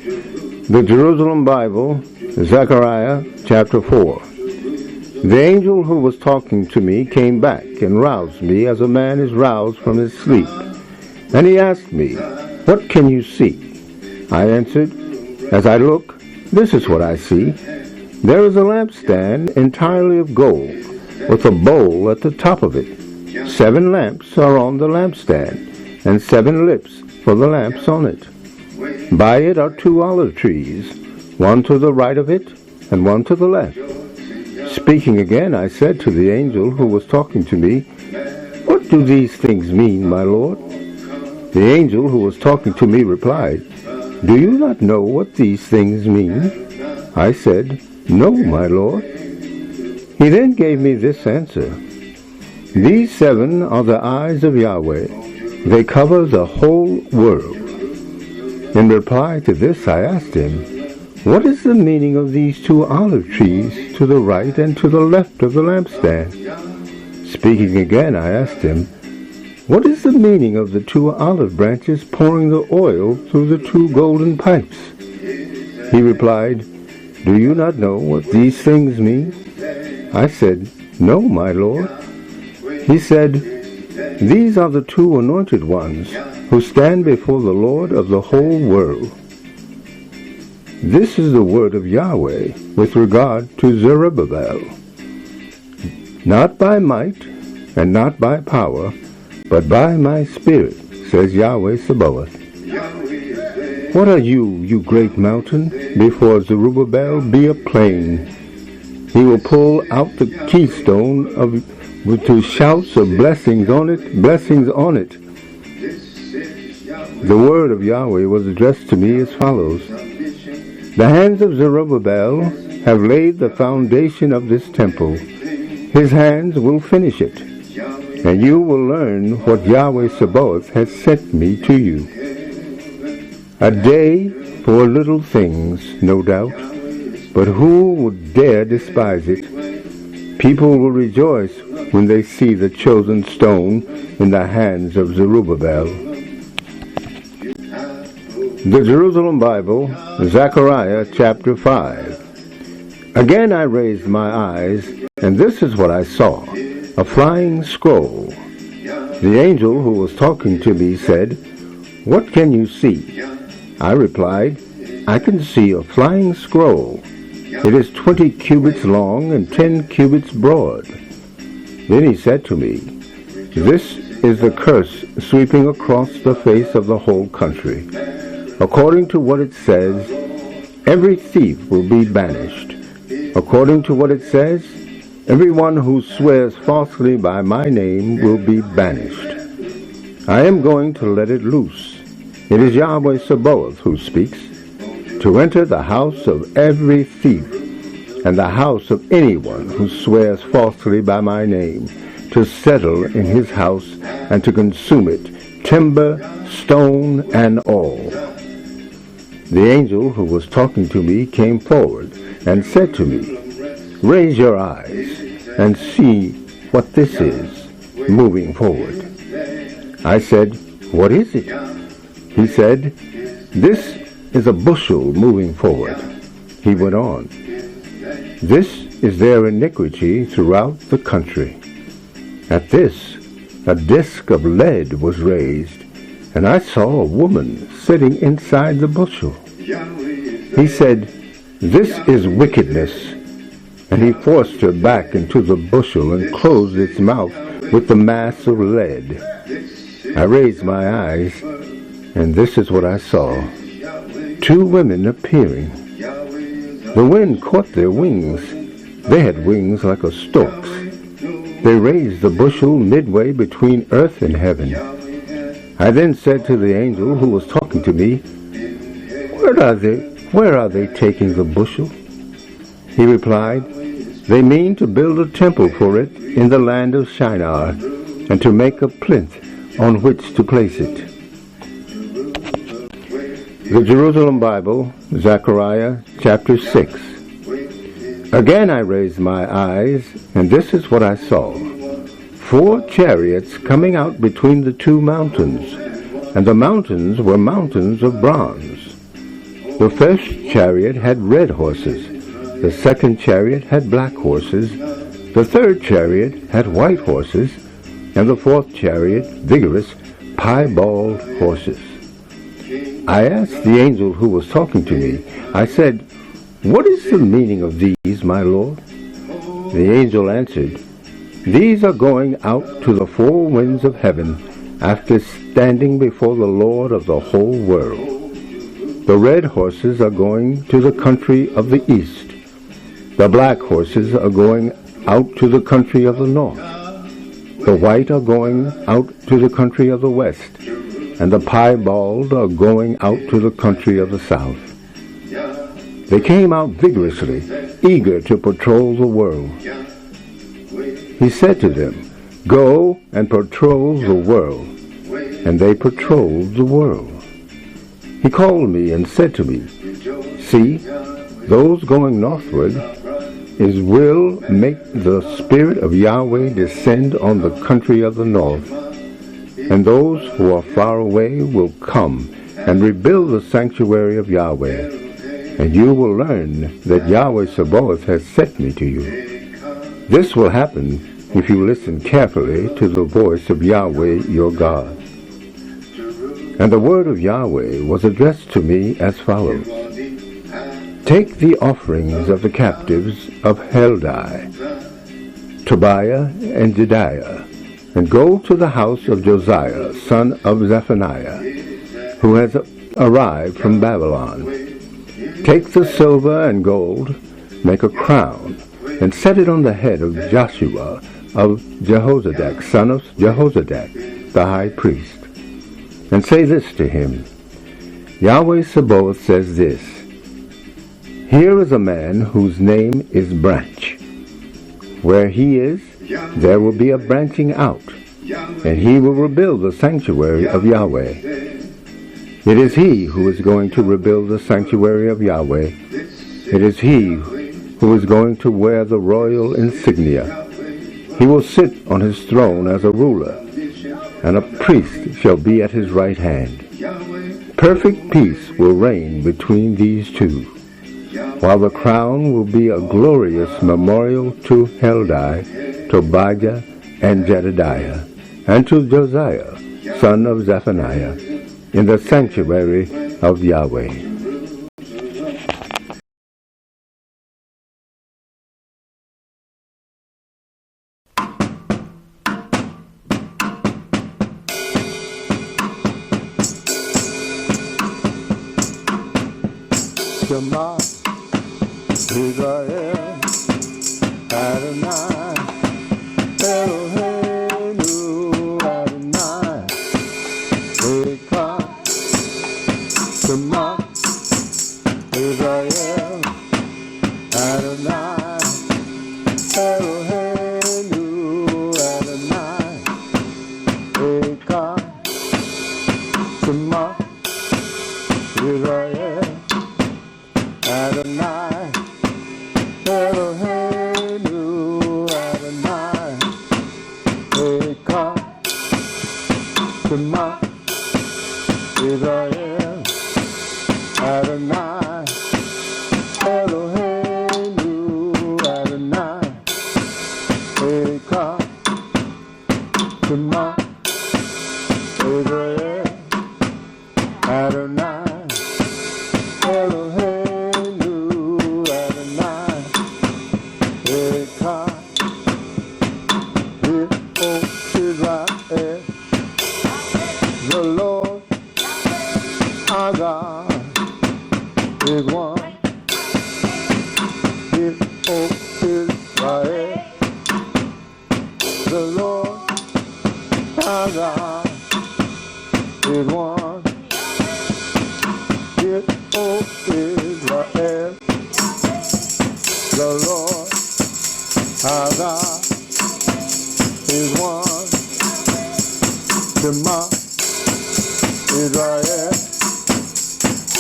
The Jerusalem Bible, Zechariah Chapter 4. The angel who was talking to me came back and roused me as a man is roused from his sleep. And he asked me, "What can you see?" I answered, "As I look, this is what I see. There is a lampstand entirely of gold, with a bowl at the top of it. 7 lamps are on the lampstand, and 7 lips for the lamps on it. By it are 2 olive trees, one to the right of it, and one to the left." Speaking again, I said to the angel who was talking to me, "What do these things mean, my Lord?" The angel who was talking to me replied, "Do you not know what these things mean?" I said, "No, my Lord." He then gave me this answer: "These 7 are the eyes of Yahweh. They cover the whole world." In reply to this, I asked him, "What is the meaning of these 2 olive trees to the right and to the left of the lampstand?" Speaking again, I asked him, "What is the meaning of the 2 olive branches pouring the oil through the 2 golden pipes?" He replied, "Do you not know what these things mean?" I said, "No, my Lord." He said, "These are the 2 anointed ones who stand before the Lord of the whole world." This is the word of Yahweh with regard to Zerubbabel. "Not by might and not by power, but by my Spirit, says Yahweh Sabaoth. What are you, you great mountain? Before Zerubbabel be a plain. He will pull out the keystone to shouts of blessings on it, blessings on it." The word of Yahweh was addressed to me as follows: "The hands of Zerubbabel have laid the foundation of this temple. His hands will finish it, and you will learn what Yahweh Sabaoth has sent me to you. A day for little things, no doubt, but who would dare despise it? People will rejoice when they see the chosen stone in the hands of Zerubbabel." The Jerusalem Bible, Zechariah Chapter 5. Again I raised my eyes, and this is what I saw: a flying scroll. The angel who was talking to me said, "What can you see?" I replied, "I can see a flying scroll. It is 20 cubits long and 10 cubits broad." Then he said to me, "This is the curse sweeping across the face of the whole country. According to what it says, every thief will be banished. According to what it says, everyone who swears falsely by my name will be banished. I am going to let it loose. It is Yahweh Sabaoth who speaks, to enter the house of every thief and the house of anyone who swears falsely by my name, to settle in his house and to consume it, timber, stone, and all." The angel who was talking to me came forward and said to me, "Raise your eyes and see what this is moving forward." I said, "What is it?" He said, "This is a bushel moving forward." He went on, "This is their iniquity throughout the country." At this, a disk of lead was raised, and I saw a woman sitting inside the bushel. He said, "This is wickedness." And he forced her back into the bushel and closed its mouth with the mass of lead. I raised my eyes, and this is what I saw: 2 women appearing. The wind caught their wings. They had wings like a stork's. They raised the bushel midway between earth and heaven. I then said to the angel who was talking to me, Where are they taking the bushel?" He replied, "They mean to build a temple for it in the land of Shinar, and to make a plinth on which to place it." The Jerusalem Bible, Zechariah Chapter 6. Again I raised my eyes, and this is what I saw: 4 chariots coming out between the 2 mountains, and the mountains were mountains of bronze. The first chariot had red horses, the second chariot had black horses, the third chariot had white horses, and the fourth chariot vigorous, piebald horses. I asked the angel who was talking to me, I said, "What is the meaning of these, my Lord?" The angel answered, "These are going out to the four winds of heaven after standing before the Lord of the whole world. The red horses are going to the country of the east. The black horses are going out to the country of the north. The white are going out to the country of the west, and the piebald are going out to the country of the south." They came out vigorously, eager to patrol the world. He said to them, "Go and patrol the world." And they patrolled the world. He called me and said to me, "See, those going northward will make the Spirit of Yahweh descend on the country of the north, and those who are far away will come and rebuild the sanctuary of Yahweh, and you will learn that Yahweh Sabaoth has sent me to you. This will happen if you listen carefully to the voice of Yahweh your God." And the word of Yahweh was addressed to me as follows: "Take the offerings of the captives of Heldai, Tobiah, and Jedaiah, and go to the house of Josiah, son of Zephaniah, who has arrived from Babylon. Take the silver and gold, make a crown, and set it on the head of Joshua of Jehozadak, son of Jehozadak, the high priest. And say this to him: Yahweh Sabaoth says this: Here is a man whose name is Branch. Where he is, there will be a branching out, and he will rebuild the sanctuary of Yahweh. It is he who is going to rebuild the sanctuary of Yahweh. It is he who is going to wear the royal insignia. He will sit on his throne as a ruler, and a priest shall be at his right hand. Perfect peace will reign between these two, while the crown will be a glorious memorial to Heldai, Tobiah, and Jedediah, and to Josiah, son of Zephaniah, in the sanctuary of Yahweh. Shema Israel Adonai Eloheinu Adonai Echad. Shema Israel Adonai Eloheinu Adonai Echad. Shema Israel Adonai Eloheinu Adonai Echad. Shema Israel Adonai Eloheinu Adonai Echad. Shema Israel Adonai Eloheinu Adonai Echad. Hear, O Israel, the Lord our God is one. Hear, O Israel, the Lord our God is one. Hear, O Israel, the Lord our God is one. Shema Israel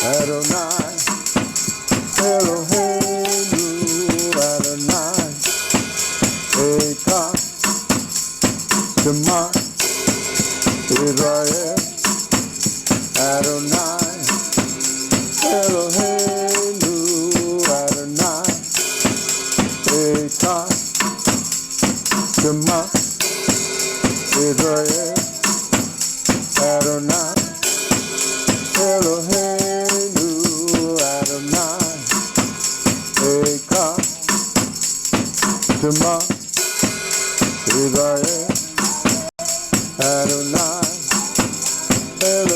Adonai Eloheinu Adonai Echad. Shema Israel Adonai Eloheinu Shema Israel Adonai Eloheinu Adonai Echad Shema Israel Adonai Eloheinu